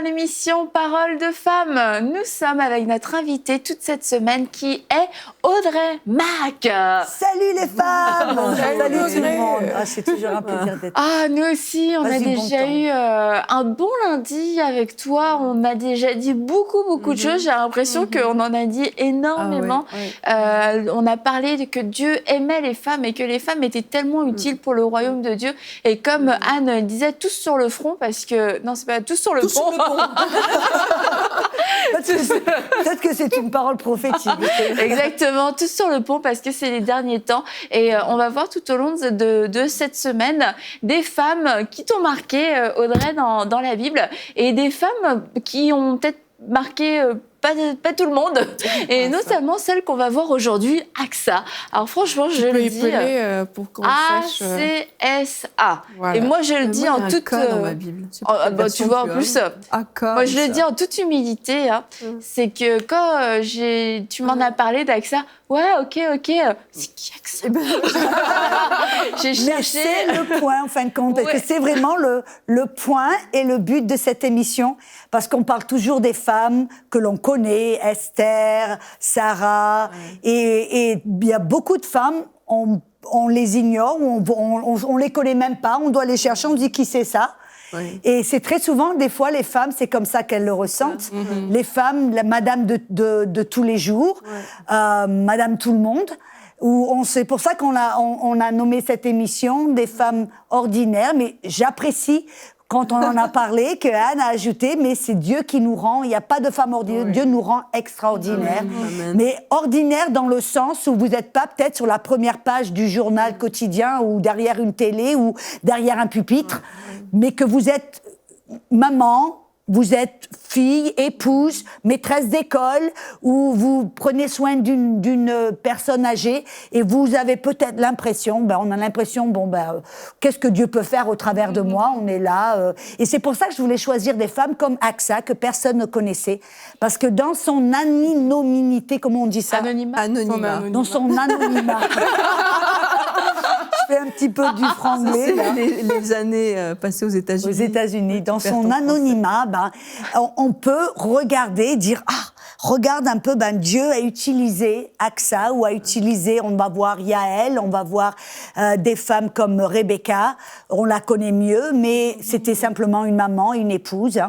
l'émission Parole de femmes. Nous sommes avec notre invitée toute cette semaine qui est Audrey Mac. Salut les femmes. Salut tout le monde. C'est toujours un plaisir d'être là. Nous aussi, on a déjà eu un bon lundi avec toi. On a déjà dit beaucoup de choses. J'ai l'impression qu'on en a dit énormément. On a parlé que Dieu aimait les femmes et que les femmes étaient tellement utiles pour le royaume de Dieu. Et comme Anne disait, tous sur le front, parce que... Non, c'est pas tous sur le pont. Peut-être que c'est une parole prophétique. Exactement, tous sur le pont parce que c'est les derniers temps. Et on va voir tout au long de cette semaine des femmes qui t'ont marqué, Audrey, dans la Bible, et des femmes qui ont peut-être marqué... Pas tout le monde, et notamment celle qu'on va voir aujourd'hui, AXA. Alors franchement, je le dis, pour qu'on sache. ACSA. Voilà. Et moi, je le dis en toute... dans ma Bible. Tu vois, en plus, moi, je le dis en toute humilité, c'est que quand tu m'en as parlé d'AXA, ouais, ok, c'est qui AXA? J'ai cherché... C'est le point, en fin de compte, parce que c'est vraiment le point et le but de cette émission, parce qu'on parle toujours des femmes que l'on connaît, Esther, Sarah, et il y a beaucoup de femmes, on les ignore, on les connaît même pas, on doit les chercher, on dit qui c'est ça. Oui. Et c'est très souvent, des fois, les femmes, c'est comme ça qu'elles le ressentent. Les femmes, la madame de tous les jours, madame tout le monde. C'est pour ça qu'on a nommé cette émission des femmes ordinaires, mais j'apprécie quand on en a parlé, que Anne a ajouté, mais c'est Dieu qui nous rend, il n'y a pas de femme ordinaire, Dieu nous rend extraordinaires. Mais ordinaire dans le sens où vous n'êtes pas peut-être sur la première page du journal quotidien ou derrière une télé ou derrière un pupitre, mais que vous êtes maman, vous êtes fille, épouse, maîtresse d'école, ou vous prenez soin d'une personne âgée, et vous avez peut-être l'impression, on a l'impression, qu'est-ce que Dieu peut faire au travers de moi? On est là. Et c'est pour ça que je voulais choisir des femmes comme AXA, que personne ne connaissait, parce que dans son anonymité, comment on dit ça? Anonymat. Dans son anonymat. Je fais un petit peu du franglais. Les années passées aux États-Unis. Aux États-Unis. Dans son anonymat, on peut regarder, dire regarde un peu, Dieu a utilisé AXA, ou a utilisé, on va voir Yaël, on va voir des femmes comme Rebecca, on la connaît mieux, mais c'était simplement une maman, une épouse.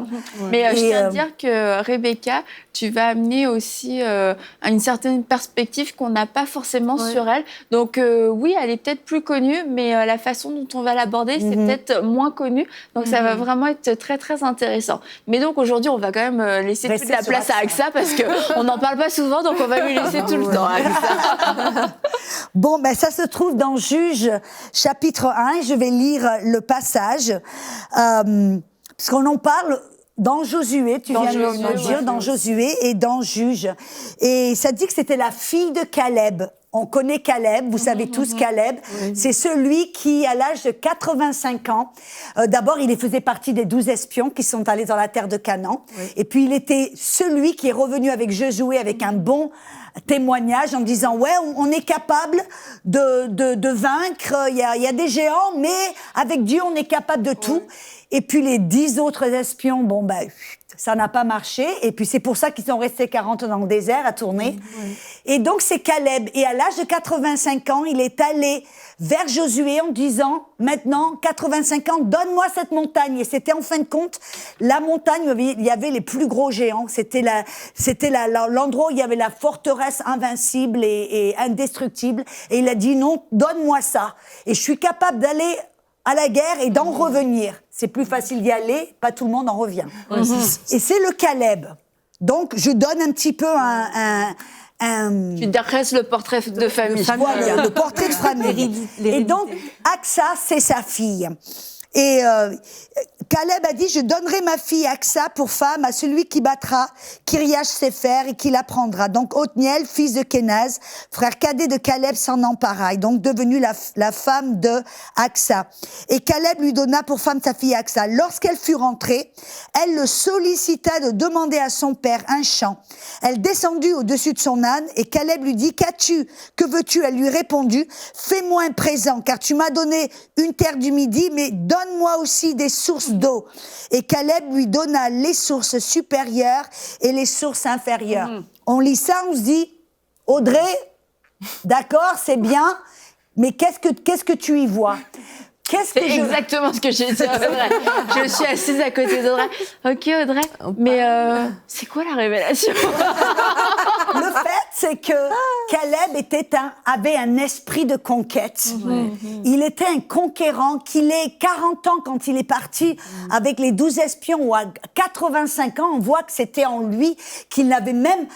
Mais je tiens à dire que Rebecca, tu vas amener aussi une certaine perspective qu'on n'a pas forcément sur elle. Donc oui, elle est peut-être plus connue, mais la façon dont on va l'aborder, c'est peut-être moins connu. Donc ça va vraiment être très, très intéressant. Mais donc aujourd'hui, on va quand même laisser toute la place à AXA, parce qu'on n'en parle pas souvent, donc on va lui laisser tout le temps à AXA. Bon, ça se trouve dans Juges, chapitre 1. Je vais lire le passage, parce qu'on en parle... Dans Josué, tu viens de le dire, dans Josué et dans Juges. Et ça dit que c'était la fille de Caleb. On connaît Caleb, vous savez tous Caleb. C'est celui qui, à l'âge de 85 ans, d'abord, il faisait partie des 12 espions qui sont allés dans la terre de Canaan. Et puis, il était celui qui est revenu avec Josué avec un bon témoignage en disant on est capable de vaincre, il y a des géants, mais avec Dieu, on est capable de tout. Et puis les 10 autres espions, ça n'a pas marché. Et puis c'est pour ça qu'ils sont restés 40 ans dans le désert à tourner. Et donc c'est Caleb. Et à l'âge de 85 ans, il est allé vers Josué en disant, maintenant, 85 ans, donne-moi cette montagne. Et c'était en fin de compte la montagne où il y avait les plus gros géants. C'était l'endroit où il y avait la forteresse invincible et indestructible. Et il a dit, non, donne-moi ça. Et je suis capable d'aller à la guerre et d'en revenir. C'est plus facile d'y aller, pas tout le monde en revient. Et c'est le Caleb. Donc, je donne un petit peu Tu dresses le portrait de famille. Voilà, le portrait de famille. Et donc, AXA, c'est sa fille. Et Caleb a dit, je donnerai ma fille Aksa pour femme à celui qui battra Kiriach Sefer et qui la prendra. Donc Othniel, fils de Kenaz, frère cadet de Caleb, s'en empara, et donc devenue la femme de Aksa. Et Caleb lui donna pour femme sa fille Aksa. Lorsqu'elle fut rentrée, elle le sollicita de demander à son père un champ. Elle descendit au-dessus de son âne, et Caleb lui dit, qu'as-tu? Que veux-tu? Elle lui répondit, fais-moi un présent, car tu m'as donné une terre du Midi, mais donne donne-moi aussi des sources d'eau. Et Caleb lui donna les sources supérieures et les sources inférieures. On lit ça, on se dit, Audrey, d'accord, c'est bien, mais qu'est-ce que tu y vois? C'est exactement ce que j'ai dit à Audrey. Je suis assise à côté d'Audrey. Ok Audrey, mais c'est quoi la révélation? Le fait, c'est que Caleb avait un esprit de conquête. Il était un conquérant, qu'il ait 40 ans quand il est parti avec les 12 espions, ou à 85 ans, on voit que c'était en lui, qu'il n'avait même,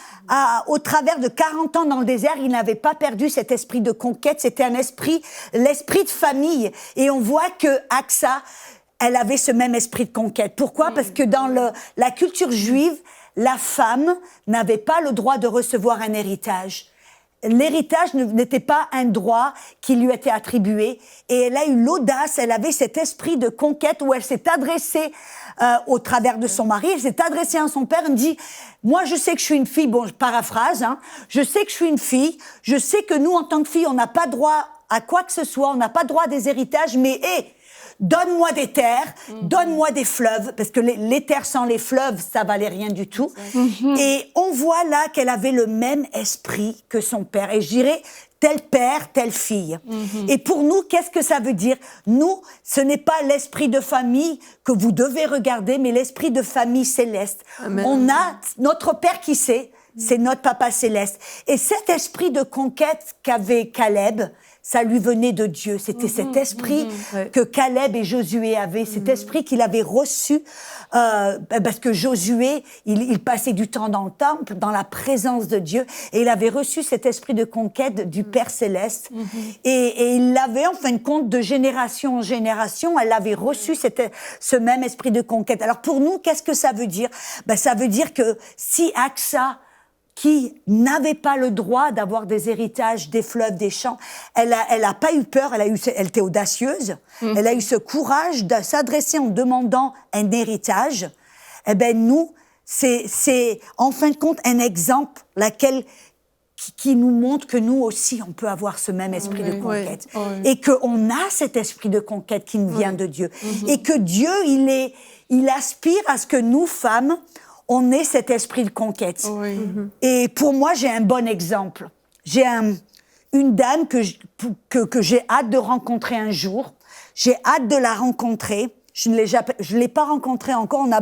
au travers de 40 ans dans le désert, il n'avait pas perdu cet esprit de conquête. C'était l'esprit de famille. Et on voit que Aksa, elle avait ce même esprit de conquête. Pourquoi? Parce que dans la culture juive, la femme n'avait pas le droit de recevoir un héritage. L'héritage n'était pas un droit qui lui était attribué. Et elle a eu l'audace, elle avait cet esprit de conquête où elle s'est adressée au travers de son mari, elle s'est adressée à son père, elle me dit, moi je sais que je suis une fille, bon je paraphrase, je sais que je suis une fille, je sais que nous en tant que filles on n'a pas droit à quoi que ce soit, on n'a pas droit à des héritages, mais donne-moi des terres, donne-moi des fleuves, parce que les terres sans les fleuves, ça valait rien du tout. Et on voit là qu'elle avait le même esprit que son père. Et je dirais, tel père, telle fille. Et pour nous, qu'est-ce que ça veut dire? Nous, ce n'est pas l'esprit de famille que vous devez regarder, mais l'esprit de famille céleste. Amen. On a notre Père qui sait, c'est notre Papa céleste. Et cet esprit de conquête qu'avait Caleb, ça lui venait de Dieu. C'était cet esprit que Caleb et Josué avaient, cet esprit qu'il avait reçu, parce que Josué, il passait du temps dans le temple, dans la présence de Dieu, et il avait reçu cet esprit de conquête du Père Céleste. Et il l'avait, en fin de compte, de génération en génération, elle avait reçu ce même esprit de conquête. Alors pour nous, qu'est-ce que ça veut dire? Ça veut dire que si Aksa, qui n'avait pas le droit d'avoir des héritages, des fleuves, des champs. Elle a pas eu peur, elle était audacieuse. Elle a eu ce courage de s'adresser en demandant un héritage. Eh ben nous, c'est en fin de compte un exemple qui nous montre que nous aussi, on peut avoir ce même esprit de conquête. Et qu'on a cet esprit de conquête qui nous vient de Dieu. Et que Dieu, il aspire à ce que nous, femmes, on ait cet esprit de conquête. Et pour moi, j'ai un bon exemple. J'ai une dame que j'ai hâte de rencontrer un jour. J'ai hâte de la rencontrer. Je ne l'ai pas rencontrée encore. On a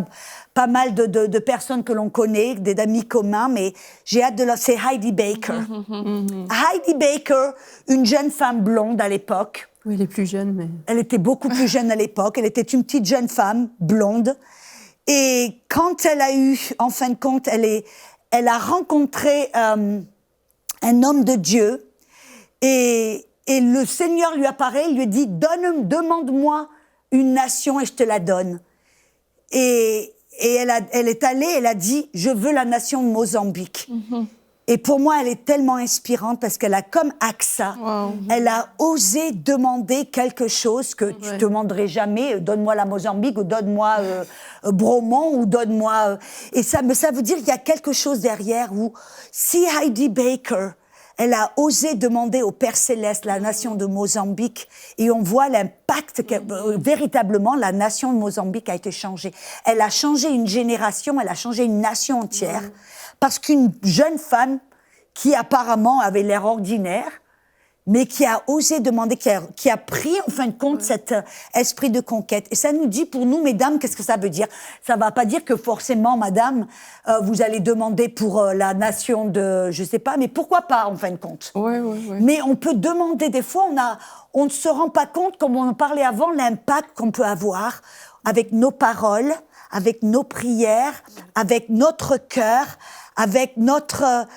pas mal de personnes que l'on connaît, des amis communs, mais j'ai hâte de la... C'est Heidi Baker. Heidi Baker, une jeune femme blonde à l'époque. Oui, elle est plus jeune, mais... Elle était beaucoup plus jeune à l'époque. Elle était une petite jeune femme blonde. Et quand elle a eu, en fin de compte, elle a rencontré un homme de Dieu et le Seigneur lui apparaît, il lui dit, demande-moi une nation et je te la donne. Et elle est allée, elle a dit, je veux la nation de Mozambique. Et pour moi, elle est tellement inspirante parce qu'elle a, comme Aksa, elle a osé demander quelque chose que tu ne demanderais jamais. Donne-moi la Mozambique ou donne-moi Bromont ou donne-moi... Et ça veut dire qu'il y a quelque chose derrière où si Heidi Baker, elle a osé demander au Père Céleste la nation de Mozambique et on voit l'impact véritablement, la nation de Mozambique a été changée. Elle a changé une génération, elle a changé une nation entière. Parce qu'une jeune femme qui apparemment avait l'air ordinaire, mais qui a osé demander, qui a pris en fin de compte cet esprit de conquête. Et ça nous dit pour nous, mesdames, qu'est-ce que ça veut dire? Ça ne va pas dire que forcément, madame, vous allez demander pour la nation de, je ne sais pas, mais pourquoi pas en fin de compte? Mais on peut demander, des fois, on ne se rend pas compte, comme on en parlait avant, l'impact qu'on peut avoir avec nos paroles, avec nos prières, avec notre cœur, avec notre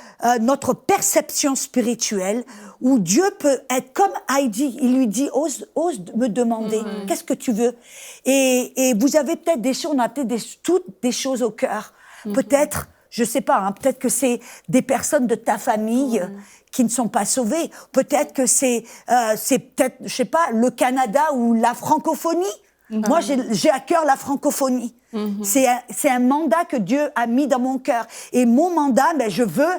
perception spirituelle, où Dieu peut être comme Heidi, il lui dit, ose me demander, qu'est-ce que tu veux? Et vous avez peut-être des choses, on a peut-être toutes des choses au cœur. Peut-être, je sais pas, peut-être que c'est des personnes de ta famille qui ne sont pas sauvées. Peut-être que c'est peut-être, je sais pas, le Canada ou la francophonie. Moi, j'ai à cœur la francophonie. C'est un mandat que Dieu a mis dans mon cœur. Et mon mandat, je veux...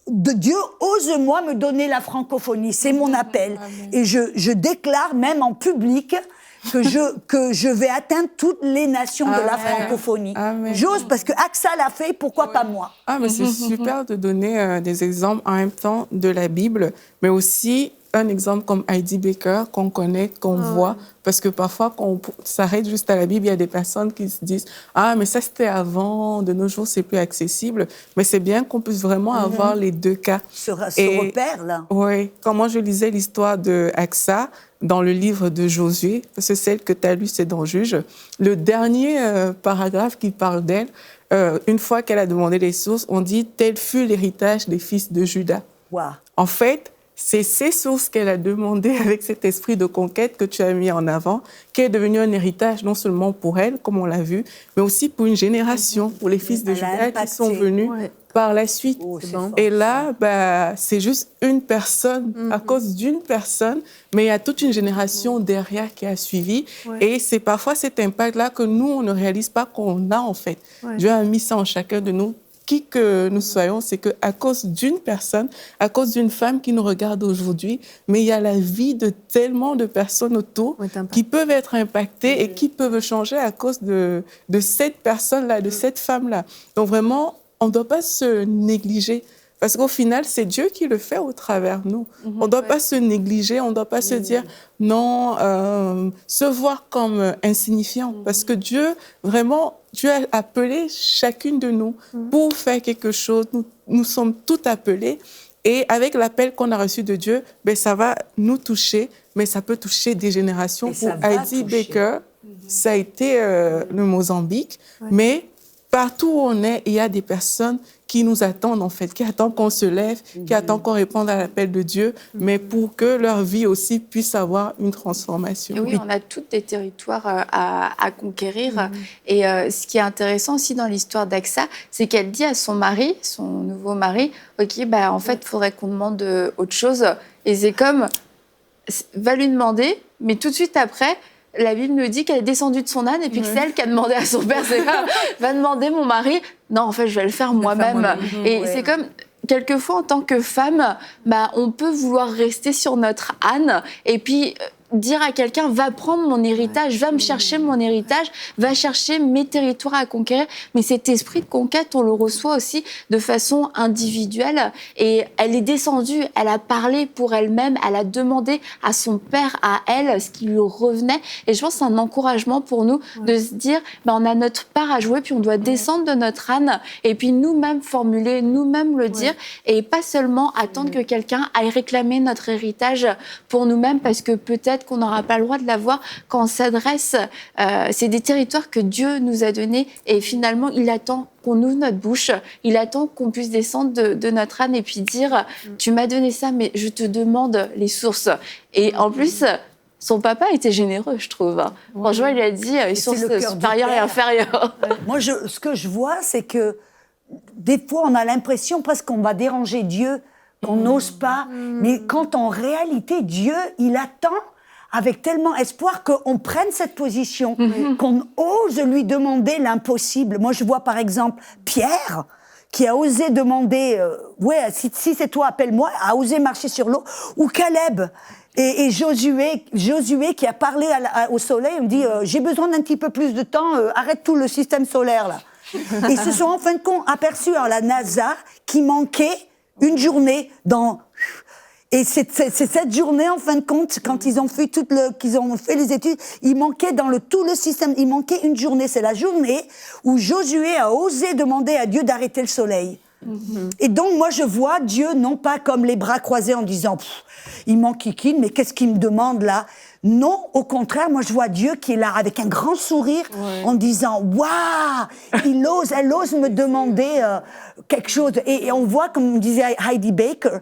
Dieu, ose-moi me donner la francophonie. C'est mon appel. Et je déclare, même en public, que je vais atteindre toutes les nations de la francophonie. J'ose parce que AXA l'a fait, pourquoi pas moi? Mais c'est super de donner des exemples en même temps de la Bible, mais aussi un exemple comme Heidi Baker qu'on connaît, qu'on voit, parce que parfois quand on s'arrête juste à la Bible, il y a des personnes qui se disent « Ah, mais ça c'était avant, de nos jours c'est plus accessible ». Mais c'est bien qu'on puisse vraiment avoir les deux cas. Ce repère, là. Oui, quand moi je lisais l'histoire de AXA, dans le livre de Josué, parce que celle que tu as lue, c'est dans Juge, le dernier paragraphe qui parle d'elle, une fois qu'elle a demandé les sources, on dit « Tel fut l'héritage des fils de Juda Wow. ». En fait, c'est ces sources qu'elle a demandées avec cet esprit de conquête que tu as mis en avant, qui est devenu un héritage non seulement pour elle, comme on l'a vu, mais aussi pour une génération, pour les fils de Juda qui sont venus par la suite. Et là, c'est juste une personne, à cause d'une personne, mais il y a toute une génération derrière qui a suivi. Et c'est parfois cet impact-là que nous, on ne réalise pas qu'on a, en fait. Dieu a mis ça en chacun de nous. Qui que nous soyons, c'est qu'à cause d'une personne, à cause d'une femme qui nous regarde aujourd'hui, mais il y a la vie de tellement de personnes autour qui peuvent être impactées et qui peuvent changer à cause de cette personne-là, de cette femme-là. Donc vraiment, on ne doit pas se négliger. Parce qu'au final, c'est Dieu qui le fait au travers de nous. On ne doit pas se négliger, on ne doit pas se dire non, se voir comme insignifiant. Parce que Dieu, vraiment, Dieu a appelé chacune de nous pour faire quelque chose. Nous sommes toutes appelées. Et avec l'appel qu'on a reçu de Dieu, ça va nous toucher, mais ça peut toucher des générations. Pour Heidi Baker, ça a été le Mozambique. Mais partout où on est, il y a des personnes qui nous attendent, en fait, qui attendent qu'on se lève, qui attendent qu'on réponde à l'appel de Dieu, mais pour que leur vie aussi puisse avoir une transformation. Et oui, on a tous des territoires à conquérir. Et ce qui est intéressant aussi dans l'histoire d'AXA, c'est qu'elle dit à son mari, son nouveau mari, « Ok, en fait, il faudrait qu'on demande autre chose. » Et c'est comme, va lui demander, mais tout de suite après, la Bible nous dit qu'elle est descendue de son âne et puis que c'est elle qui a demandé à son père, c'est comme, va demander mon mari, non, en fait, je vais le faire moi-même. Et c'est comme, quelquefois, en tant que femme, on peut vouloir rester sur notre âne et puis dire à quelqu'un, va prendre mon héritage, va me chercher mon héritage, va chercher mes territoires à conquérir. Mais cet esprit de conquête, on le reçoit aussi de façon individuelle. Et elle est descendue, elle a parlé pour elle-même, elle a demandé à son père, à elle, ce qui lui revenait. Et je pense que c'est un encouragement pour nous de se dire, on a notre part à jouer, puis on doit descendre de notre âne et puis nous-mêmes formuler, nous-mêmes le dire, et pas seulement attendre que quelqu'un aille réclamer notre héritage pour nous-mêmes, parce que peut-être qu'on n'aura pas le droit de l'avoir quand on s'adresse. C'est des territoires que Dieu nous a donnés et finalement, il attend qu'on ouvre notre bouche, il attend qu'on puisse descendre de notre âne et puis dire « Tu m'as donné ça, mais je te demande les sources. » Et en plus, son papa était généreux, je trouve. Franchement, il a dit « source supérieure et inférieure. » Moi, ce que je vois, c'est que des fois, on a l'impression presque qu'on va déranger Dieu, qu'on n'ose pas. Mais quand en réalité, Dieu, il attend avec tellement espoir qu'on prenne cette position, qu'on ose lui demander l'impossible. Moi, je vois par exemple Pierre, qui a osé demander, si c'est toi, appelle-moi, a osé marcher sur l'eau, ou Caleb. Et Josué qui a parlé au soleil, il me dit, j'ai besoin d'un petit peu plus de temps, arrête tout le système solaire, là. Ils se sont en fin de compte aperçus à la NASA qu'il manquait une journée dans... Et c'est cette journée, en fin de compte, quand ils ont fait les études, il manquait tout le système, il manquait une journée. C'est la journée où Josué a osé demander à Dieu d'arrêter le soleil. Et donc, moi, je vois Dieu, non pas comme les bras croisés en disant « il manque Kikine, mais qu'est-ce qu'il me demande là ?» Non, au contraire, moi, je vois Dieu qui est là avec un grand sourire en disant « waouh, elle ose me demander quelque chose. » Et on voit, comme disait Heidi Baker,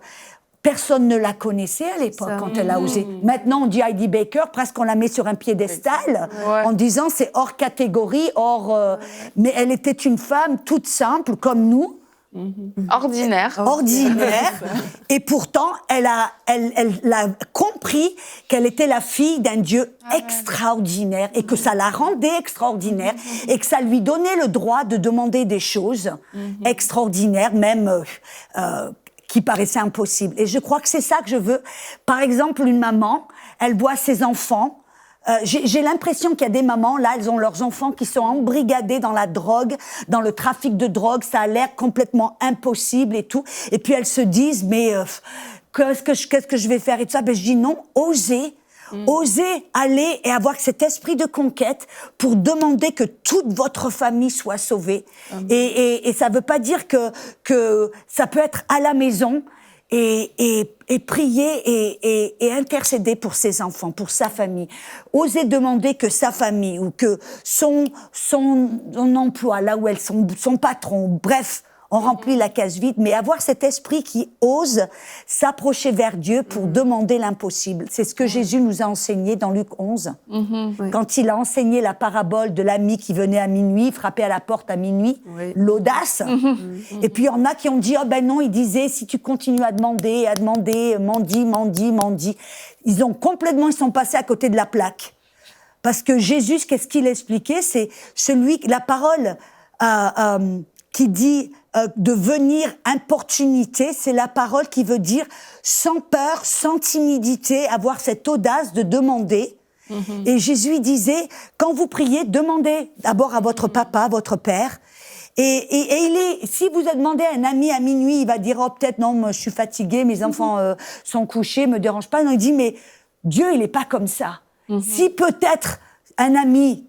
personne ne la connaissait à l'époque quand elle a osé. Maintenant, on dit Heidi Baker, presque on la met sur un piédestal en disant c'est hors catégorie, mais elle était une femme toute simple comme nous. Ordinaire. Et pourtant, elle a compris qu'elle était la fille d'un Dieu extraordinaire et que ça la rendait extraordinaire et que ça lui donnait le droit de demander des choses extraordinaires, même qui paraissaient impossibles. Et je crois que c'est ça que je veux. Par exemple, une maman, elle voit ses enfants j'ai l'impression qu'il y a des mamans, là, elles ont leurs enfants qui sont embrigadés dans la drogue, dans le trafic de drogue, ça a l'air complètement impossible et tout. Et puis elles se disent, mais qu'est-ce que je vais faire et tout ça. Ben, je dis non, osez aller et avoir cet esprit de conquête pour demander que toute votre famille soit sauvée. Et ça veut pas dire que ça peut être à la maison. Et prier et intercéder pour ses enfants, pour sa famille. Oser demander que sa famille ou que son emploi, là où elles sont, son patron, bref, on remplit la case vide, mais avoir cet esprit qui ose s'approcher vers Dieu pour demander l'impossible. C'est ce que Jésus nous a enseigné dans Luc 11. Quand il a enseigné la parabole de l'ami qui venait à minuit, frappait à la porte à minuit, l'audace. Et puis il y en a qui ont dit, oh ben non, il disait, si tu continues à demander, mendie. Ils sont passés à côté de la plaque. Parce que Jésus, qu'est-ce qu'il expliquait? C'est la parole qui dit de venir importunité, c'est la parole qui veut dire sans peur, sans timidité, avoir cette audace de demander. Et Jésus disait, quand vous priez, demandez d'abord à votre papa, à votre père. Et si vous demandez à un ami à minuit, il va dire, oh peut-être non, moi, je suis fatigué, mes enfants sont couchés, me dérange pas. Non, il dit, mais Dieu, il est pas comme ça. Si peut-être un ami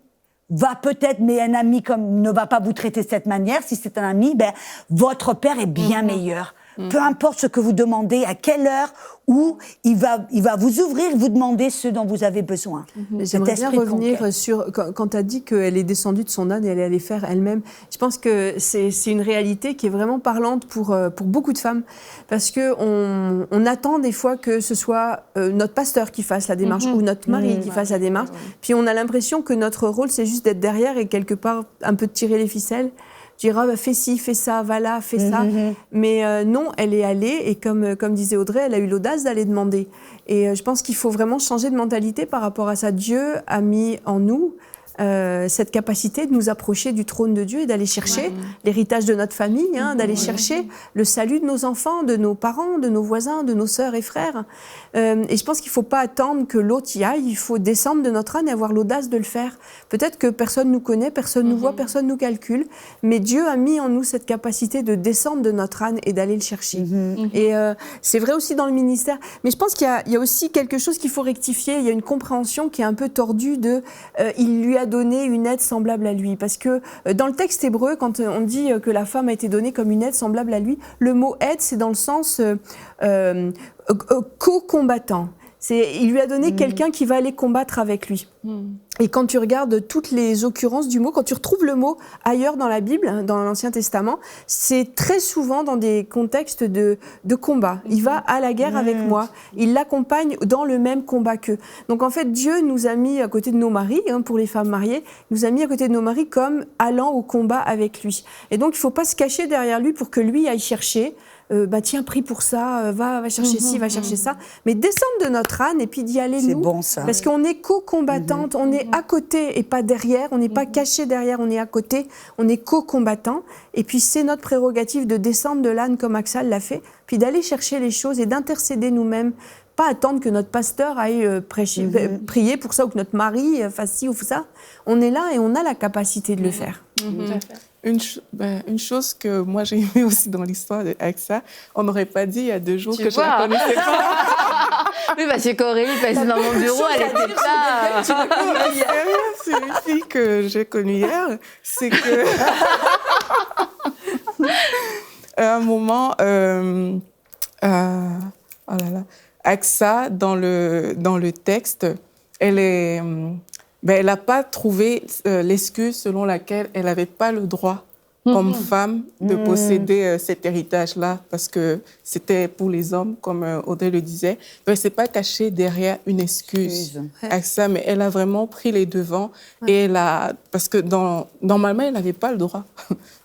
mais un ami ne va pas vous traiter de cette manière. Si c'est un ami, ben, votre père est bien meilleur. Peu importe ce que vous demandez, à quelle heure, où il va vous ouvrir, vous demander ce dont vous avez besoin. J'aimerais bien revenir sur, quand tu as dit qu'elle est descendue de son âne et elle allait faire elle-même, je pense que c'est une réalité qui est vraiment parlante pour beaucoup de femmes, parce qu'on attend des fois que ce soit notre pasteur qui fasse la démarche ou notre mari qui fasse la démarche, puis on a l'impression que notre rôle c'est juste d'être derrière et quelque part un peu de tirer les ficelles. Dire, fais ci, fais ça, va là, fais ça. Mais non, elle est allée et comme disait Audrey, elle a eu l'audace d'aller demander. Et je pense qu'il faut vraiment changer de mentalité par rapport à ça. Dieu a mis en nous cette capacité de nous approcher du trône de Dieu et d'aller chercher l'héritage de notre famille, d'aller chercher le salut de nos enfants, de nos parents, de nos voisins, de nos sœurs et frères. Et je pense qu'il ne faut pas attendre que l'autre y aille, il faut descendre de notre âne et avoir l'audace de le faire. Peut-être que personne ne nous connaît, personne ne nous voit, personne ne nous calcule, mais Dieu a mis en nous cette capacité de descendre de notre âne et d'aller le chercher. Et c'est vrai aussi dans le ministère. Mais je pense qu'il y a aussi quelque chose qu'il faut rectifier. Il y a une compréhension qui est un peu tordue de il lui a donné une aide semblable à lui. Parce que dans le texte hébreu, quand on dit que la femme a été donnée comme une aide semblable à lui, le mot aide, c'est dans le sens co-combattant. Il lui a donné quelqu'un qui va aller combattre avec lui. Et quand tu regardes toutes les occurrences du mot, quand tu retrouves le mot ailleurs dans la Bible, dans l'Ancien Testament, c'est très souvent dans des contextes de combat. Il va à la guerre avec moi. Il l'accompagne dans le même combat qu'eux. Donc en fait, Dieu nous a mis à côté de nos maris, pour les femmes mariées, nous a mis à côté de nos maris comme allant au combat avec lui. Et donc il ne faut pas se cacher derrière lui pour que lui aille chercher. Tiens, prie pour ça, va chercher ci, va chercher ça. Mais descendre de notre âne et puis d'y aller nous. C'est bon ça. Parce qu'on est co-combattantes, on est à côté et pas derrière, on n'est pas caché derrière, on est à côté, on est co-combattants. Et puis c'est notre prérogative de descendre de l'âne comme Axel l'a fait, puis d'aller chercher les choses et d'intercéder nous-mêmes. Pas attendre que notre pasteur aille prier pour ça ou que notre mari fasse ci ou ça. On est là et on a la capacité de le faire. Une chose que moi j'ai aimée aussi dans l'histoire avec ça, on n'aurait pas dit il y a 2 jours je la connaissais pas. Oui, parce que Aurélie passait dans mon bureau, elle était là. C'est une fille que j'ai connue hier, c'est que à un moment, Aksa, dans le texte, elle n'a pas trouvé l'excuse selon laquelle elle n'avait pas le droit, comme femme, de posséder cet héritage-là, parce que c'était pour les hommes, comme Audrey le disait. Donc, elle ne s'est pas cachée derrière une excuse à ça, mais elle a vraiment pris les devants. Et parce que normalement, elle n'avait pas le droit.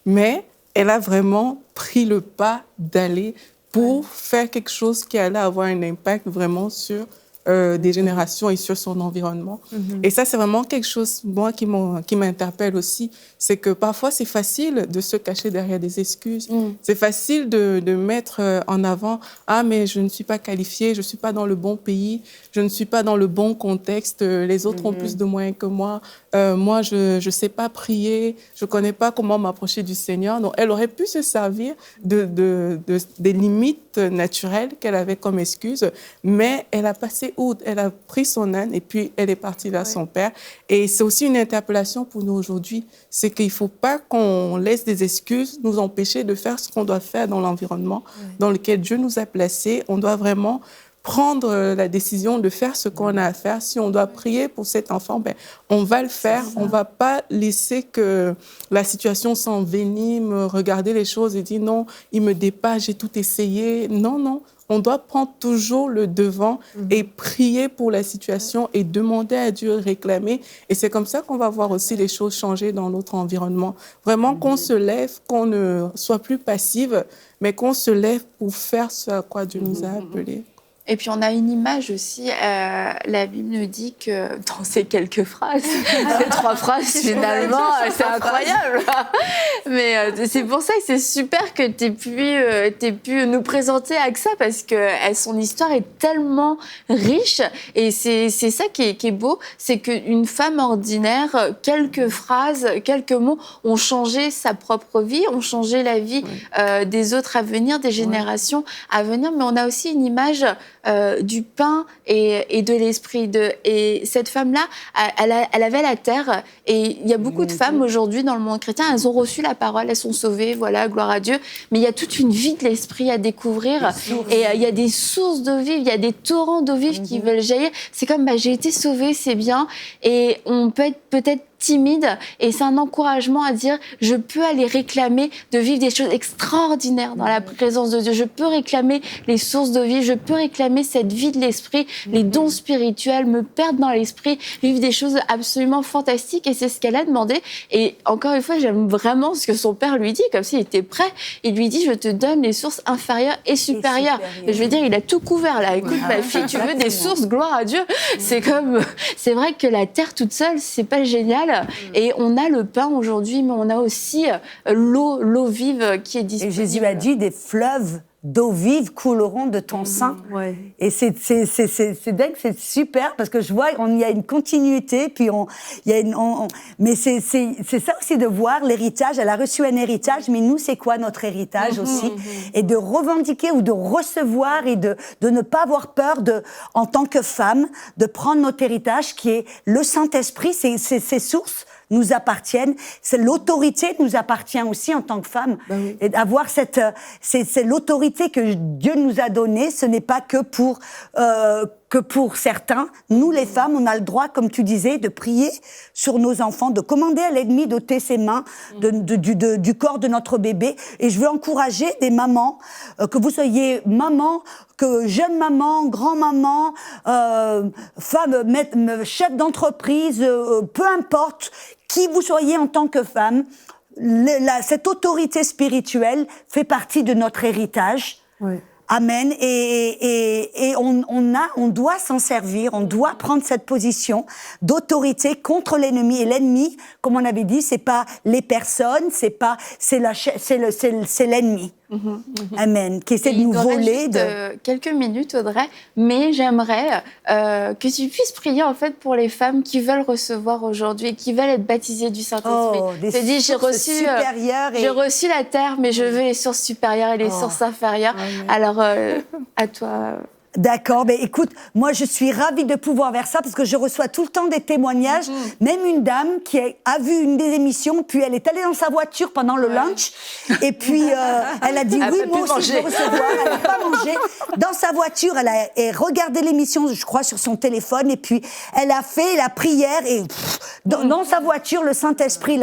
Mais elle a vraiment pris le pas d'aller pour faire quelque chose qui allait avoir un impact vraiment sur des générations et sur son environnement. Et ça, c'est vraiment quelque chose, moi, qui m'interpelle aussi. C'est que parfois, c'est facile de se cacher derrière des excuses. C'est facile de mettre en avant « Ah, mais je ne suis pas qualifiée, je ne suis pas dans le bon pays, je ne suis pas dans le bon contexte, les autres ont plus de moyens que moi, moi, je ne sais pas prier, je ne connais pas comment m'approcher du Seigneur. » Donc, elle aurait pu se servir des limites naturelles qu'elle avait comme excuse, mais elle a passé outre, elle a pris son âne et puis elle est partie vers son Père. Et c'est aussi une interpellation pour nous aujourd'hui, c'est qu'il ne faut pas qu'on laisse des excuses nous empêcher de faire ce qu'on doit faire dans l'environnement dans lequel Dieu nous a placés. On doit vraiment prendre la décision de faire ce qu'on a à faire. Si on doit prier pour cet enfant, on va le faire. On ne va pas laisser que la situation s'envenime, regarder les choses et dire non, il me dépasse, j'ai tout essayé. Non, non. On doit prendre toujours le devant et prier pour la situation et demander à Dieu, réclamer. Et c'est comme ça qu'on va voir aussi les choses changer dans notre environnement. Vraiment qu'on se lève, qu'on ne soit plus passive, mais qu'on se lève pour faire ce à quoi Dieu nous a appelés. Et puis on a une image aussi, la Bible nous dit que dans ces quelques phrases, ces 3 phrases finalement, c'est incroyable. Mais c'est pour ça que c'est super que t'aies pu nous présenter Aksa, parce que son histoire est tellement riche, et c'est ça qui est beau, c'est qu'une femme ordinaire, quelques phrases, quelques mots ont changé sa propre vie, ont changé la vie des autres à venir, des générations à venir, mais on a aussi une image du pain et de l'esprit. Et cette femme-là, elle avait la terre. Et il y a beaucoup de femmes aujourd'hui dans le monde chrétien, elles ont reçu la parole, elles sont sauvées, voilà, gloire à Dieu. Mais il y a toute une vie de l'esprit à découvrir. Et il y a des sources d'eau vive, il y a des torrents d'eau vive qui veulent jaillir. C'est comme, j'ai été sauvée, c'est bien. Et on peut être peut-être timide, et c'est un encouragement à dire je peux aller réclamer de vivre des choses extraordinaires dans la présence de Dieu, je peux réclamer les sources de vie, je peux réclamer cette vie de l'esprit, les dons spirituels, me perdre dans l'esprit, vivre des choses absolument fantastiques, et c'est ce qu'elle a demandé. Et encore une fois, j'aime vraiment ce que son père lui dit, comme s'il était prêt. Il lui dit je te donne les sources inférieures et supérieures. Et je veux dire, il a tout couvert là. Écoute ma fille, tu veux des sources, gloire à Dieu. C'est vrai que la terre toute seule, c'est pas génial. Et on a le pain aujourd'hui, mais on a aussi l'eau vive qui est disponible. Et Jésus a dit, des fleuves d'eau vive couleront de ton sein. Et c'est dingue, c'est super, parce que je vois, il y a une continuité, puis mais c'est ça aussi de voir l'héritage. Elle a reçu un héritage, mais nous, c'est quoi notre héritage aussi? Et de revendiquer ou de recevoir, et de ne pas avoir peur en tant que femme, de prendre notre héritage qui est le Saint-Esprit, ces sources nous appartiennent, l'autorité nous appartient aussi en tant que femme. Et d'avoir c'est l'autorité que Dieu nous a donnée, ce n'est pas que pour certains. Nous, les femmes, on a le droit, comme tu disais, de prier sur nos enfants, de commander à l'ennemi d'ôter ses mains du corps de notre bébé. Et je veux encourager des mamans, que vous soyez maman, que jeune maman, grand-maman, femme, chef d'entreprise, peu importe, qui vous soyez en tant que femme, cette autorité spirituelle fait partie de notre héritage. Amen. Et on doit s'en servir, on doit prendre cette position d'autorité contre l'ennemi. Et l'ennemi, comme on avait dit, c'est pas les personnes, c'est l'ennemi. Amen. Qui essaie de nous voler. Quelques minutes, Audrey, mais j'aimerais que tu puisses prier en fait pour les femmes qui veulent recevoir aujourd'hui et qui veulent être baptisées du Saint-Esprit. J'ai reçu la terre, mais je veux les sources supérieures et les sources inférieures. Amen. Alors, à toi. D'accord, mais écoute, moi je suis ravie de pouvoir faire ça, parce que je reçois tout le temps des témoignages, même une dame qui a vu une des émissions, puis elle est allée dans sa voiture pendant le lunch, et puis elle a dit oui, moi aussi je veux recevoir, elle n'a pas mangé. Dans sa voiture, elle a regardé l'émission, je crois, sur son téléphone, et puis elle a fait la prière, et dans sa voiture, le Saint-Esprit,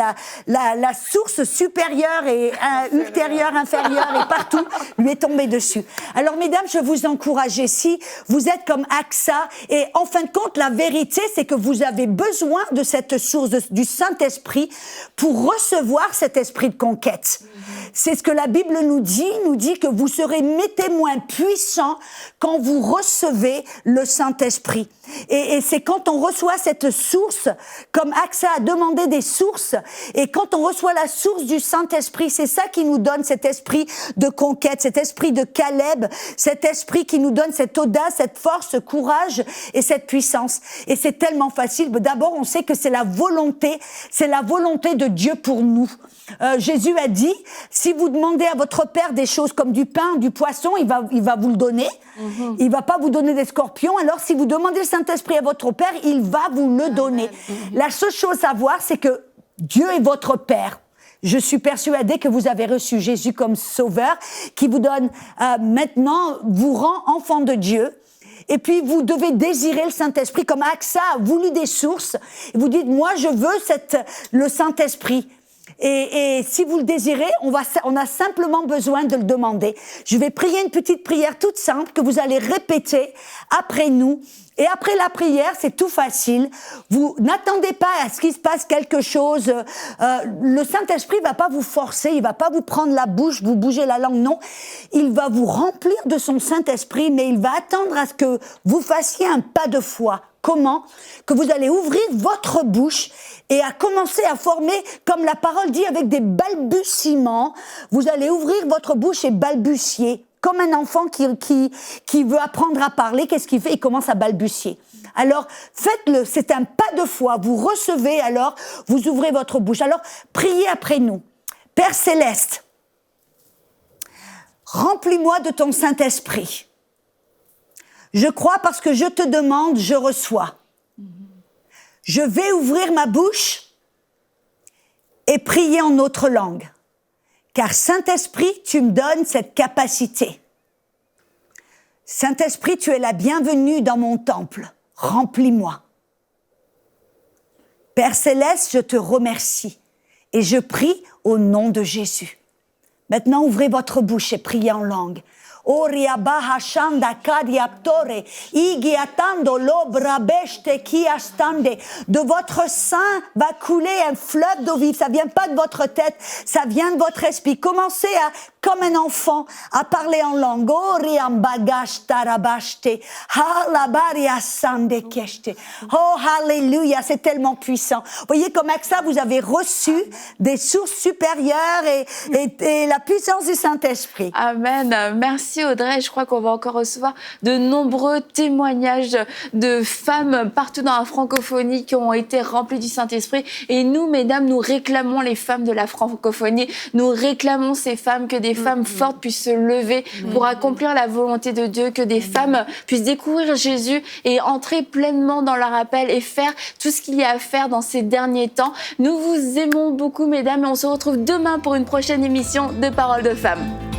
la source supérieure et ultérieure, inférieure, et partout, lui est tombée dessus. Alors mesdames, je vous encourage, si vous êtes comme Aksa, et en fin de compte, la vérité, c'est que vous avez besoin de cette source du Saint-Esprit pour recevoir cet esprit de conquête. C'est ce que la Bible nous dit que vous serez mes témoins puissants quand vous recevez le Saint-Esprit. Et c'est quand on reçoit cette source, comme Aksa a demandé des sources, et quand on reçoit la source du Saint-Esprit, c'est ça qui nous donne cet esprit de conquête, cet esprit de Caleb, cet esprit qui nous donne cette audace, cette force, ce courage et cette puissance. Et c'est tellement facile. D'abord, on sait que c'est la volonté de Dieu pour nous. Jésus a dit, si vous demandez à votre Père des choses comme du pain, du poisson, il va vous le donner. Il va pas vous donner des scorpions. Alors, si vous demandez le Saint-Esprit à votre Père, il va vous le donner. La seule chose à voir, c'est que Dieu est votre Père. Je suis persuadée que vous avez reçu Jésus comme sauveur, qui vous donne maintenant, vous rend enfant de Dieu. Et puis, vous devez désirer le Saint-Esprit, comme Aksa a voulu des sources. Et vous dites, moi, je veux le Saint-Esprit. Et si vous le désirez, on a simplement besoin de le demander. Je vais prier une petite prière toute simple que vous allez répéter après nous. Et après la prière, c'est tout facile. Vous n'attendez pas à ce qu'il se passe quelque chose. Le Saint-Esprit va pas vous forcer, il va pas vous prendre la bouche, vous bouger la langue, non. Il va vous remplir de son Saint-Esprit, mais il va attendre à ce que vous fassiez un pas de foi. Comment? Que vous allez ouvrir votre bouche et à commencer à former, comme la parole dit, avec des balbutiements. Vous allez ouvrir votre bouche et balbutier. Comme un enfant qui veut apprendre à parler, qu'est-ce qu'il fait? Il commence à balbutier. Alors, faites-le, c'est un pas de foi. Vous recevez, alors, vous ouvrez votre bouche. Alors, priez après nous. Père Céleste, remplis-moi de ton Saint-Esprit. Je crois parce que je te demande, je reçois. Je vais ouvrir ma bouche et prier en autre langue. Car Saint-Esprit, tu me donnes cette capacité. Saint-Esprit, tu es la bienvenue dans mon temple. Remplis-moi. Père Céleste, je te remercie et je prie au nom de Jésus. Maintenant, ouvrez votre bouche et priez en langue. Oriabaha shanda kadiaptore, igiatando lobrabeste qui astande. De votre sein va couler un fleuve d'eau vive. Ça vient pas de votre tête, ça vient de votre esprit. Commencez comme un enfant, à parler en langue. Oriambagash tarabaste, halabaria sande keste. Oh, alléluia, c'est tellement puissant. Vous voyez, comme avec ça, vous avez reçu des sources supérieures et la puissance du Saint-Esprit. Amen. Merci Audrey. Je crois qu'on va encore recevoir de nombreux témoignages de femmes partout dans la francophonie qui ont été remplies du Saint-Esprit. Et nous, mesdames, nous réclamons les femmes de la francophonie. Nous réclamons ces femmes, que des femmes fortes puissent se lever pour accomplir la volonté de Dieu, que des femmes puissent découvrir Jésus et entrer pleinement dans leur appel et faire tout ce qu'il y a à faire dans ces derniers temps. Nous vous aimons beaucoup, mesdames, et on se retrouve demain pour une prochaine émission de Paroles de Femmes.